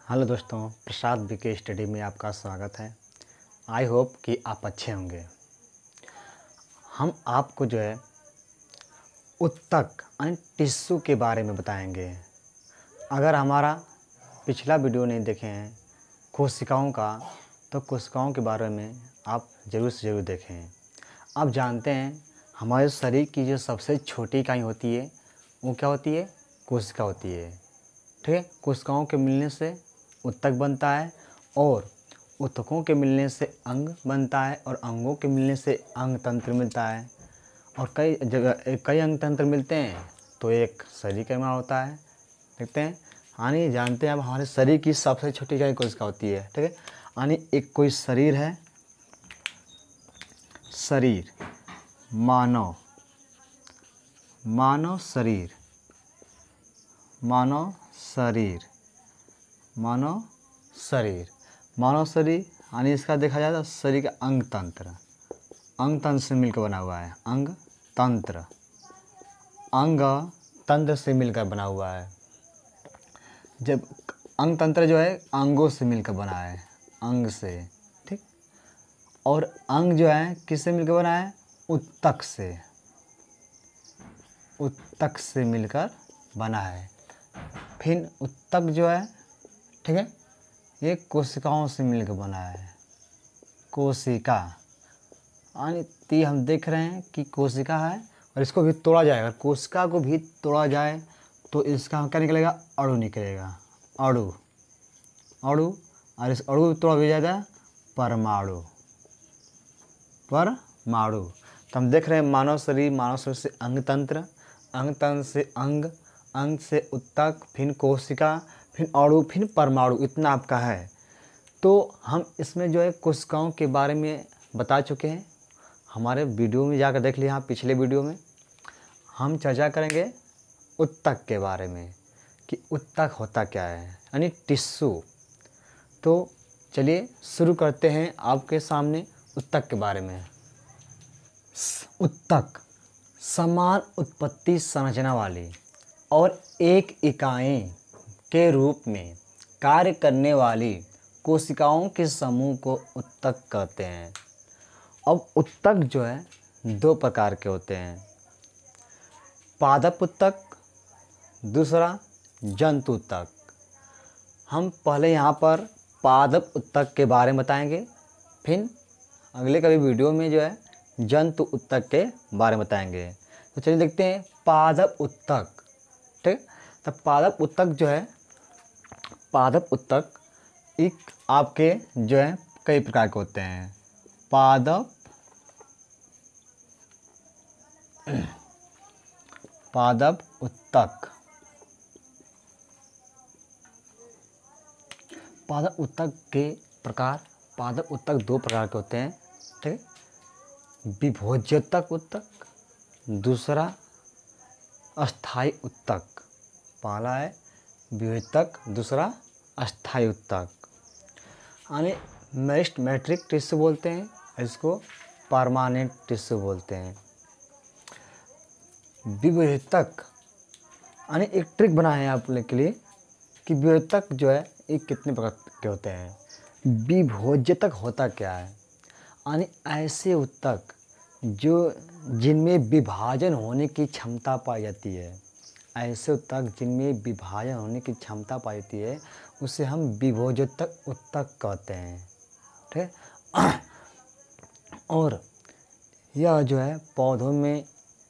Hello दोस्तों, प्रसाद BK study में आपका स्वागत है। आई होप कि आप अच्छे होंगे। हम आपको जो है उत्तक यानी टिश्यू के बारे में बताएंगे। अगर हमारा पिछला वीडियो नहीं देखे हैं कोशिकाओं का, तो कोशिकाओं के बारे में आप ज़रूर से ज़रूर देखें। आप जानते हैं हमारे शरीर की जो सबसे छोटी इकाई होती है वो क्या होती है? कोशिका होती है। ठीक है, कोशिकाओं के मिलने से उत्तक बनता है और उत्तकों के मिलने से अंग बनता है और अंगों के मिलने से अंग तंत्र मिलता है। और कई जगह कई अंग तंत्र मिलते हैं तो एक शरीर का निर्माण होता है। देखते हैं यानी जानते हैं अब हमारे शरीर की सबसे छोटी इकाई कोशिका होती है। ठीक है, यानी एक कोई शरीर है, शरीर मानव मानव शरीर मानव शरीर मानव शरीर मानव शरीर यानी इसका देखा जाए तो शरीर का अंग तंत्र से मिलकर बना हुआ है। अंग तंत्र से मिलकर बना हुआ है। जब अंग तंत्र जो है अंगों से मिलकर बना है, अंग से। ठीक, और अंग जो है किससे मिलकर बना है? उत्तक से मिलकर बना है। फिर उत्तक जो है, ठीक है, ये कोशिकाओं से मिलकर बना है। कोशिका यानी हम देख रहे हैं कि कोशिका है और इसको भी तोड़ा जाएगा। कोशिका को भी तोड़ा जाए तो इसका क्या निकलेगा? अणु निकलेगा। अणु और इस अणु को तोड़ा भी जाता है परमाणु। तो हम देख रहे हैं मानव शरीर से अंग तंत्र से अंग से उत्तक, फिर कोशिका, फिर अणु, फिर परमाणु, इतना आपका है। तो हम इसमें जो है कोशिकाओं के बारे में बता चुके हैं। हमारे वीडियो में जाकर देख लिया, पिछले वीडियो में हम चर्चा करेंगे उत्तक के बारे में कि उत्तक होता क्या है, यानी टिश्यू। तो चलिए शुरू करते हैं आपके सामने उत्तक के बारे में। उत्तक समान उत्पत्ति संरचना वाली और एक इकाई के रूप में कार्य करने वाली कोशिकाओं के समूह को उत्तक कहते हैं। अब उत्तक जो है दो प्रकार के होते हैं, पादप उत्तक, दूसरा जंतु उत्तक। हम पहले यहाँ पर पादप उत्तक के बारे में बताएंगे, फिर अगले कभी वीडियो में जो है जंतु उत्तक के बारे में बताएंगे। तो चलिए देखते हैं पादप उत्तक। ठीक, तो पादप उत्तक एक आपके जो है कई प्रकार के होते हैं। पादप उत्तक के प्रकार, पादप उत्तक दो प्रकार के होते हैं। ठीक, विभोज्यतक उत्तक, दूसरा अस्थायी उत्तक। पहला है विभोज्यतक, दूसरा अस्थायी उत्तक। यानी मेरिस्टेमेटिक टिश्यू बोलते हैं, इसको परमानेंट टिश्यू बोलते हैं। विभोज्यतक यानी एक ट्रिक बनाए हैं आप लोग के लिए कि विभोज्यतक जो है ये कितने प्रकार के होते हैं। विभोज्यतक होता क्या है? यानी ऐसे उत्तक जिनमें विभाजन होने की क्षमता पाई जाती है। ऐसे उत्तक जिनमें विभाजन होने की क्षमता पाई जाती है उसे हम विभोज्यतक उत्तक कहते हैं। ठीक है, और यह जो है पौधों में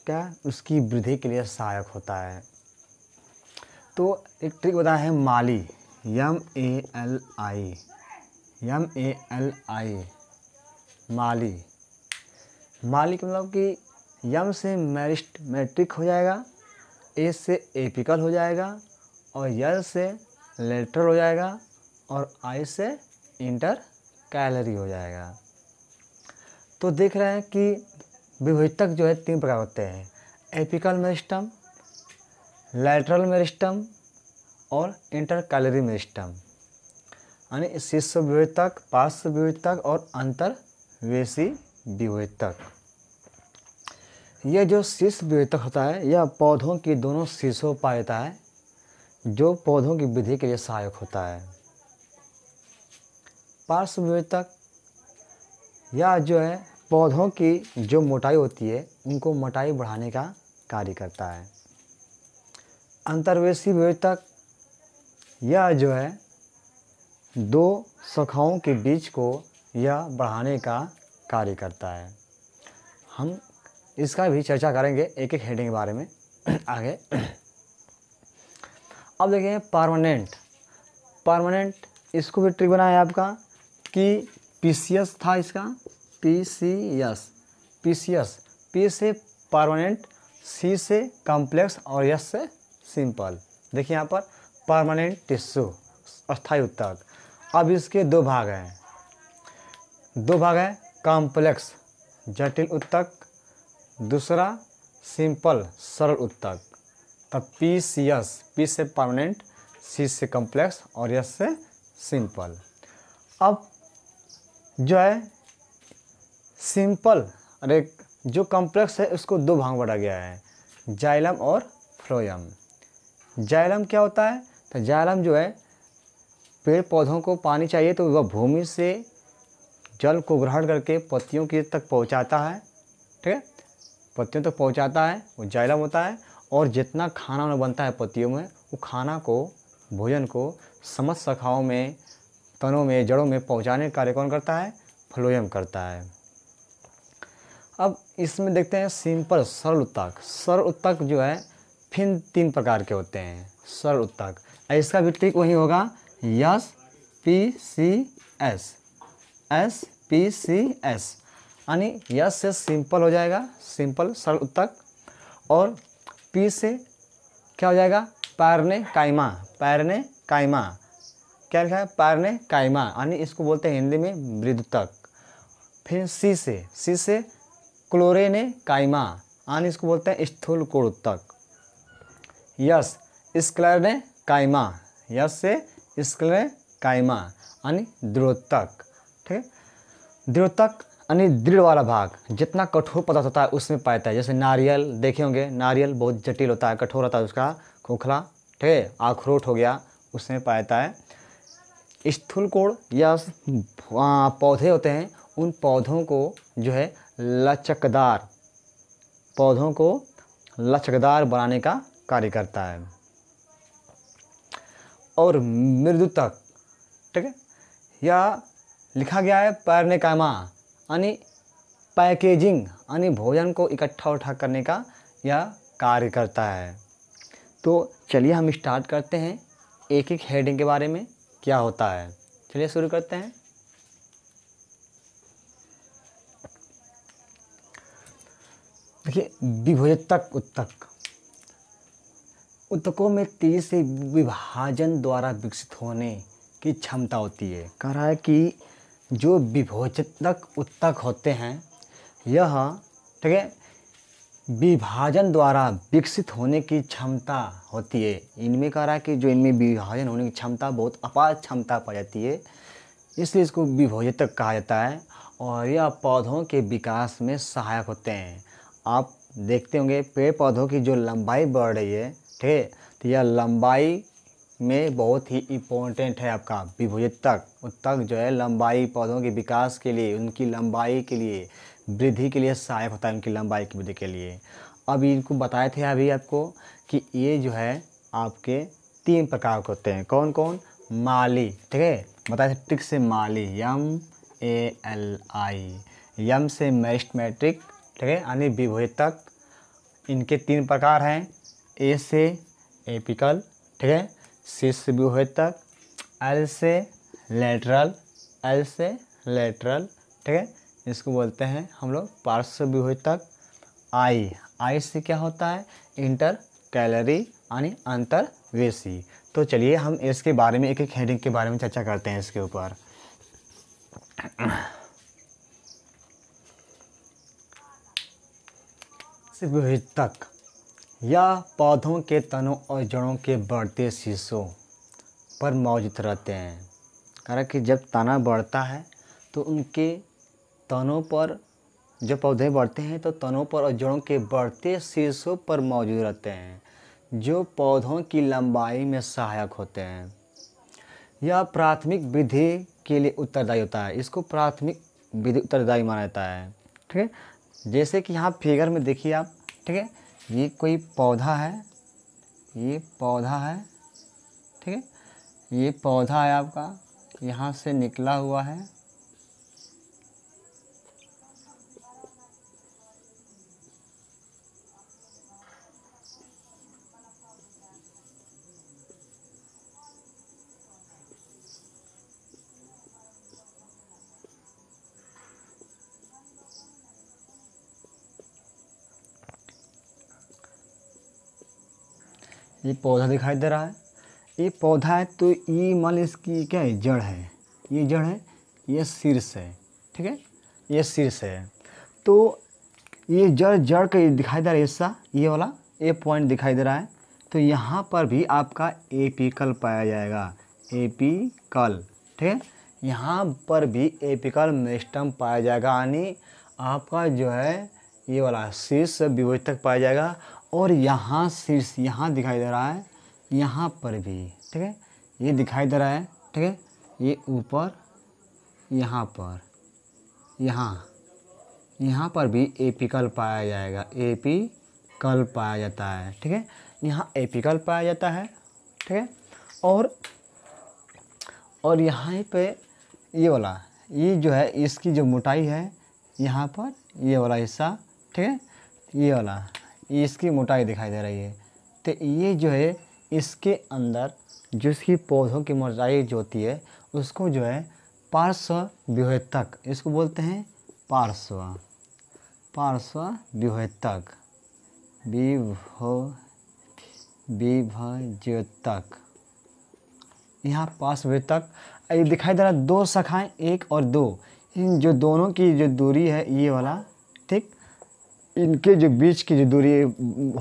क्या उसकी वृद्धि के लिए सहायक होता है। तो एक ट्रिक बताया है माली, MALI माली का मतलब कि यम से मेरिस्टेमेटिक हो जाएगा, ए से एपिकल हो जाएगा और यल से लेटरल हो जाएगा और आई से इंटरकैलरी हो जाएगा। तो देख रहे हैं कि विभोज्यतक जो है तीन प्रकार होते हैं, एपिकल मेरिस्टम, लेटरल मेरिस्टम और इंटरकैलरी मेरिस्टम। यानी शीर्ष विभोज्यतक, पार्श्व विभोज्यतक और अंतर्वेशी विभोज्यतक। यह जो शीर्ष विभोज्यतक होता है यह पौधों की दोनों शीर्षों पर पाया जाता है, जो पौधों की वृद्धि के लिए सहायक होता है। पार्श्व विभेदक या जो है पौधों की जो मोटाई होती है उनको मोटाई बढ़ाने का कार्य करता है। अंतर्वेशी विभेदक यह जो है दो शाखाओं के बीच को यह बढ़ाने का कार्य करता है। हम इसका भी चर्चा करेंगे एक एक हेडिंग के बारे में आगे। अब देखिए परमानेंट इसको भी ट्रिक बनाया है आपका कि पीसीएस था इसका, पीसीएस पी से परमानेंट, सी से कॉम्प्लेक्स और एस से सिंपल। देखिए यहाँ पर परमानेंट टिश्यू अस्थायी उत्तक। अब इसके दो भाग हैं कॉम्प्लेक्स जटिल उत्तक, दूसरा सिंपल सरल उत्तक। तब पी से परमानेंट, सी से कॉम्प्लेक्स और एस से सिंपल। अब जो है सिंपल अरे जो कॉम्प्लेक्स है उसको दो भाग बांटा गया है, जाइलम और फ्लोएम। जाइलम क्या होता है? तो जाइलम जो है पेड़ पौधों को पानी चाहिए तो वह भूमि से जल को ग्रहण करके पत्तियों की तक पहुंचाता है, ठीक है, पत्तियों तक पहुंचाता है, वो जाइलम होता है। और जितना खाना उन्हें बनता है पत्तियों में, वो खाना को भोजन को समस्त शाखाओं में, तनों में, जड़ों में पहुंचाने का कार्य कौन करता है? फ्लोएम करता है। अब इसमें देखते हैं सिंपल सरल उत्तक। सरल उत्तक जो है फिर तीन प्रकार के होते हैं सरल उत्तक। इसका भी ट्रिक वही होगा SPCS यानी यस से सिंपल हो जाएगा, सिंपल सरल उत्तक। और पी से क्या हो जाएगा? पैरने काइमा क्या लिखा है? पैरने काइमा यानी इसको बोलते हैं हिंदी में वृद्धतक। फिर सी से क्लोरेने काइमा यानी इसको बोलते हैं स्थूल कोण उत्तक। यस स्क्लेरने काइमा, यस से स्क्लेरने काइमा यानी दृढ़ोत्तक, ठीक है। दृढ़ोत्तक यानी दृढ़ वाला भाग, जितना कठोर पदार्थ होता है उसमें पाता है। जैसे नारियल देखे होंगे, नारियल बहुत जटिल होता है, कठोर होता है उसका खोखला, ठीक है। अखरोट हो गया, उसमें पाता है। स्थूल कोण या पौधे होते हैं, उन पौधों को जो है लचकदार, पौधों को लचकदार बनाने का कार्य करता है। और मृदुतक, ठीक है, या लिखा गया है पैरनेकाइमा यानी पैकेजिंग यानी भोजन को इकट्ठा उठा करने का यह कार्य करता है। तो चलिए हम स्टार्ट करते हैं एक एक हेडिंग के बारे में क्या होता है। चलिए शुरू करते हैं। देखिए विभोजक उत्तकों में तेजी से विभाजन द्वारा विकसित होने की क्षमता होती है। कह रहा है कि जो विभोजक उत्तक होते हैं यह, ठीक है, विभाजन द्वारा विकसित होने की क्षमता होती है। इनमें कह रहा है कि जो इनमें विभाजन होने की क्षमता बहुत अपार क्षमता पाई जाती है, इसलिए इसको विभोजक कहा जाता है। और यह पौधों के विकास में सहायक होते हैं। आप देखते होंगे पेड़ पौधों की जो लंबाई बढ़ रही है, ठीक है, तो यह लंबाई में बहुत ही इम्पोर्टेंट है आपका विभोजक उत्तक जो है। लंबाई पौधों के विकास के लिए, उनकी लंबाई के लिए, वृद्धि के लिए सहायक होता है, उनकी लंबाई की वृद्धि के लिए। अब इनको बताए थे अभी आपको कि ये जो है आपके तीन प्रकार के होते हैं। कौन कौन? माली, ठीक है, बताए थे ट्रिक से माली, MALI, यम से मेरिस्टेमेटिक, ठीक है, यानी विभोजक। इनके तीन प्रकार हैं, ए से एपिकल, ठीक है, सी से विभोजक, एल से लेटरल, ठीक है, इसको बोलते हैं हम लोग पार्श्व विभोजक। आई से क्या होता है? इंटर कैलरी यानी अंतर्वेशी। तो चलिए हम इसके बारे में एक एक हेडिंग के बारे में चर्चा करते हैं इसके ऊपर। विभोजक या पौधों के तनों और जड़ों के बढ़ते शीर्षों पर मौजूद रहते हैं। कारण कि जब तना बढ़ता है तो उनके तनों पर, जब पौधे बढ़ते हैं तो तनों पर और जड़ों के बढ़ते शीर्षों पर मौजूद रहते हैं, जो पौधों की लंबाई में सहायक होते हैं। यह प्राथमिक वृद्धि के लिए उत्तरदायी होता है। इसको प्राथमिक विधि उत्तरदायी माना जाता है। ठीक है, जैसे कि यहाँ फिगर में देखिए आप। ठीक है, ये कोई पौधा है, ये पौधा है। ठीक है, ये पौधा है आपका, यहाँ से निकला हुआ है। ये पौधा दिखाई दे रहा है, ये पौधा है। तो ये मान इसकी क्या है, जड़ है, ये जड़ है, ये शीर्ष है। ठीक है, ये शीर्ष है। तो ये जड़ का दिखाई दे रहा है हिस्सा, ये वाला ए पॉइंट दिखाई दे रहा है। तो यहाँ पर भी आपका एपिकल पाया जाएगा, एपिकल। ठीक है, यहाँ पर भी एपिकल मेरिस्टम पाया जाएगा, यानी आपका जो है ये वाला शीर्ष विभोजक पाया जाएगा। और यहाँ शीर्ष यहाँ दिखाई दे रहा है, यहाँ पर भी। ठीक है, ये दिखाई दे रहा है। ठीक है, ये ऊपर, यहाँ पर, यहाँ पर भी एपिकल पाया जाएगा, एपिकल पाया जाता है। ठीक है, यहाँ एपिकल पाया जाता है। ठीक है, और यहाँ पे ये वाला, ये जो है इसकी जो मोटाई है यहाँ पर, ये वाला हिस्सा। ठीक है, ये वाला, इसकी मोटाई दिखाई दे रही है। तो ये जो है इसके अंदर जो इसकी पौधों की मोटाई जो होती है उसको जो है पार्श्व विभोजक, इसको बोलते हैं पार्श्व विभोजक, विभोजक। यहाँ पार्श्व विभोजक ये दिखाई दे रहा है, दो शाखाएं, एक और दो। इन जो दोनों की जो दूरी है ये वाला, ठीक, इनके जो बीच की जो दूरी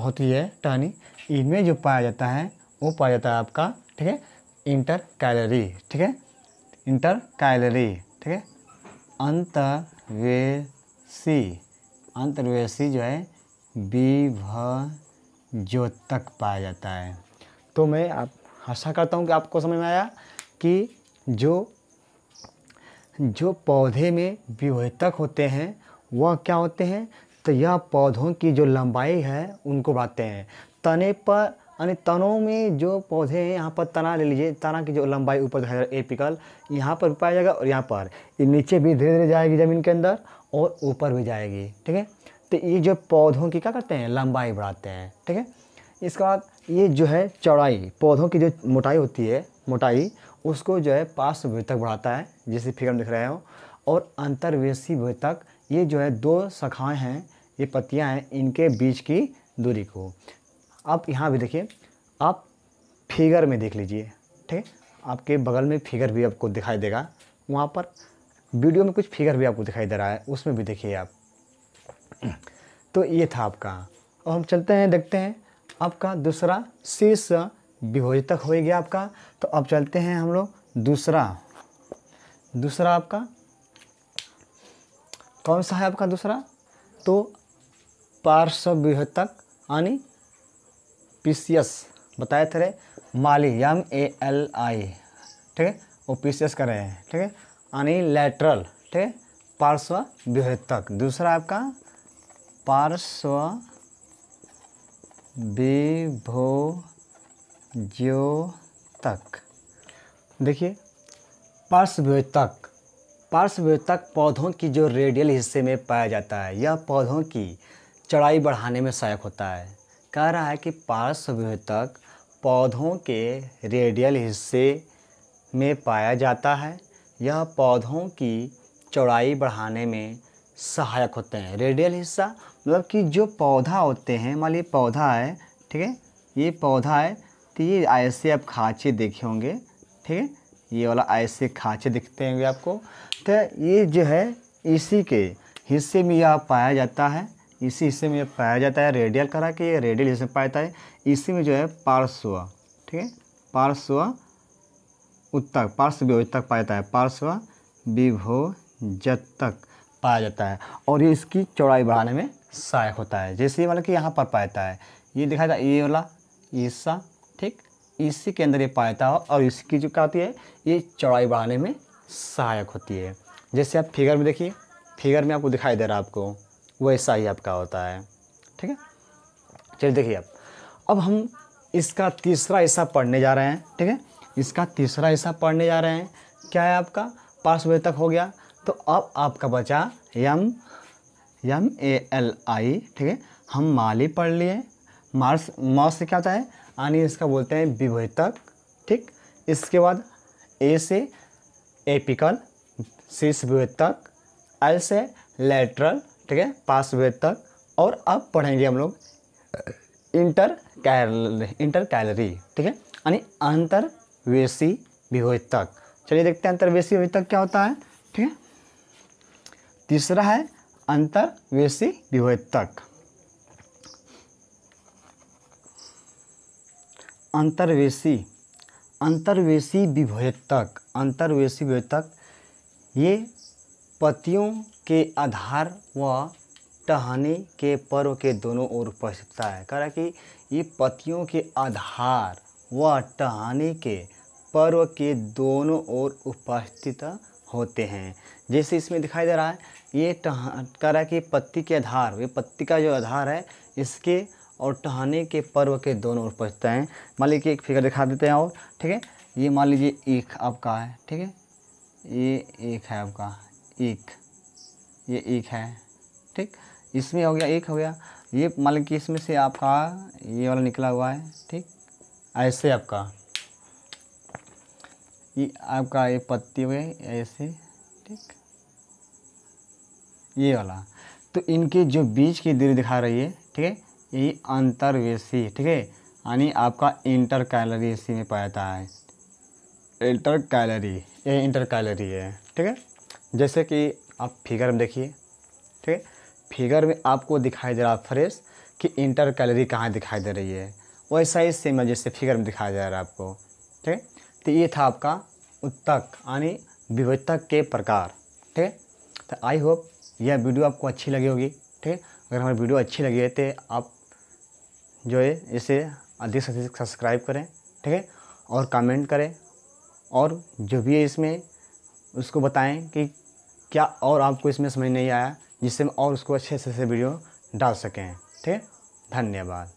होती है टहनी, इनमें जो पाया जाता है वो पाया जाता है आपका, ठीक है, इंटरकैलरी। ठीक है, इंटरकैलरी। ठीक है, अंतर्वेशी जो है विभोजक पाया जाता है। तो मैं आशा करता हूँ कि आपको समझ में आया कि जो पौधे में विभोजक होते हैं वह क्या होते हैं। तो यह पौधों की जो लंबाई है उनको बढ़ाते हैं। तने पर, यानी तनों में जो पौधे हैं, यहाँ पर तना ले लीजिए, तना की जो लंबाई ऊपर दिखाई दे रहा है एपिकल, यहाँ पर पाया जाएगा और यहाँ पर ये नीचे भी धीरे धीरे जाएगी ज़मीन के अंदर और ऊपर भी जाएगी। ठीक है, तो ये जो पौधों की क्या करते हैं, लंबाई बढ़ाते हैं। ठीक है, इसके बाद ये जो है चौड़ाई, पौधों की जो मोटाई होती है, मोटाई उसको जो है पार्श्व विभोजक बढ़ाता है, जैसे फिगर में दिख रहे हो। और अंतर्वेशी विभोजक, ये जो है दो शाखाएं हैं, ये पत्तियां हैं, इनके बीच की दूरी को। आप यहाँ भी देखिए, आप फिगर में देख लीजिए। ठीक है, आपके बगल में फिगर भी आपको दिखाई देगा, वहाँ पर वीडियो में कुछ फिगर भी आपको दिखाई दे रहा है, उसमें भी देखिए आप। तो ये था आपका। और हम चलते हैं, देखते हैं आपका दूसरा शीर्ष विभोजक हो गया आपका। तो अब चलते हैं हम लोग दूसरा आपका कौन सा है आपका दूसरा। तो पार्श्व विभोजक यानी पीसीएस बताए थे, माली, MALI। ठीक है, वो पीसीएस कर रहे हैं। ठीक है, यानी लैटरल। ठीक है, पार्श्व विभोजक। दूसरा आपका पार्श्व विभोजक। देखिए, पार्श्व विभोजक पौधों की जो रेडियल हिस्से में पाया जाता है, यह पौधों की चौड़ाई बढ़ाने में सहायक होता है। कह रहा है कि पार्श्व विभोजक पौधों के रेडियल हिस्से में पाया जाता है, यह पौधों की चौड़ाई बढ़ाने में सहायक होते हैं। रेडियल हिस्सा मतलब कि जो पौधा होते हैं, मान लीजिए पौधा है, ठीक है, ये पौधा है, तो ये ऐसे आप खाँचे देखे होंगे। ठीक है, ये वाला ऐसे खाँचे दिखते होंगे आपको। तो ये जो है इसी के हिस्से में यह पाया जाता है, इसी हिस्से में पाया जाता है। रेडियल करा कि ये रेडियल हिस्से में पाया जाता है, इसी में जो है पार्श्व, ठीक है, पार्श्व विभोजक पाया जाता है, पार्श्व विभोजक पाया जाता है। और ये इसकी चौड़ाई बढ़ाने में सहायक होता है। जैसे ये वाला कि यहाँ पर पाया जाता है, ये दिखाया था, ये वाला हिस्सा, ठीक, इसी के अंदर ये पाया जाता है और इसकी जो क्या होती है, ये चौड़ाई बढ़ाने में सहायक होती है। जैसे आप फिगर में देखिए, फिगर में आपको दिखाई दे रहा है, आपको वैसा ही आपका होता है। ठीक है, चलिए देखिए अब हम इसका तीसरा हिस्सा पढ़ने जा रहे हैं। ठीक है, इसका तीसरा हिस्सा पढ़ने जा रहे हैं। क्या है आपका, पार्श्ववेतक हो गया। तो अब आपका बचा MALI। ठीक है, हम माली पढ़ लिए। मास से क्या होता है, यानी इसका बोलते हैं विभेदक। ठीक, इसके बाद A से एपिकल, C से विभेदक, L से लेटरल। ठीक है, पार्श्ववेतक। और अब पढ़ेंगे हम लोग इंटर कैलरी। ठीक है, यानी अंतर्वेशी विभेदक। चलिए देखते हैं अंतर्वेशी विभेदक क्या होता है। ठीक है, तीसरा है अंतर्वेशी विभेदक। अंतर्वेशी विभेदक ये पतियों के आधार व टहनी के पर्व के दोनों ओर उपस्थित है। कह रहा है कि ये पतियों के आधार व टहनी के पर्व के दोनों ओर उपस्थित होते हैं। जैसे इसमें दिखाई दे रहा है, ये कह रहा है कि पत्ती के आधार, ये पत्ती का जो आधार है इसके और टहनी के पर्व के दोनों ओर उपस्थित हैं। मान लीजिए एक फिगर दिखा देते हैं और। ठीक है, ये मान लीजिए ईख आपका है। ठीक है, ये ईख है आपका, ईख, ये ईख है। ठीक, इसमें हो गया, एक हो गया। ये मान लीजिए कि इसमें से आपका ये वाला निकला हुआ है। ठीक, ऐसे आपका ये पत्ती हुए ऐसे। ठीक, ये वाला, तो इनके जो बीच की दूरी दिखा रही है। ठीक है, ये अंतर्वेशी। ठीक है, यानी आपका इंटर कैलरी इसी में पाया जाता है। इंटर कैलरी, ये इंटर कैलरी है। ठीक है, जैसे कि आप फिगर में देखिए। ठीक है, फिगर में आपको दिखाई दे रहा फ्रेश कि इंटर कैलरी कहाँ दिखाई दे रही है, वैसा ही सेम है जैसे फिगर में दिखाया जा रहा है आपको। ठीक है, तो ये था आपका उत्तक यानी विभेदक के प्रकार। ठीक है, तो आई होप यह वीडियो आपको अच्छी लगी होगी। ठीक है, अगर हमारी वीडियो अच्छी लगी है तो आप जो है इसे अधिक से अधिक सब्सक्राइब करें। ठीक है, और कमेंट करें, और जो भी है इसमें उसको बताएं कि क्या और आपको इसमें समझ नहीं आया, जिससे हम और उसको अच्छे से वीडियो डाल सकें। ठीक है, धन्यवाद।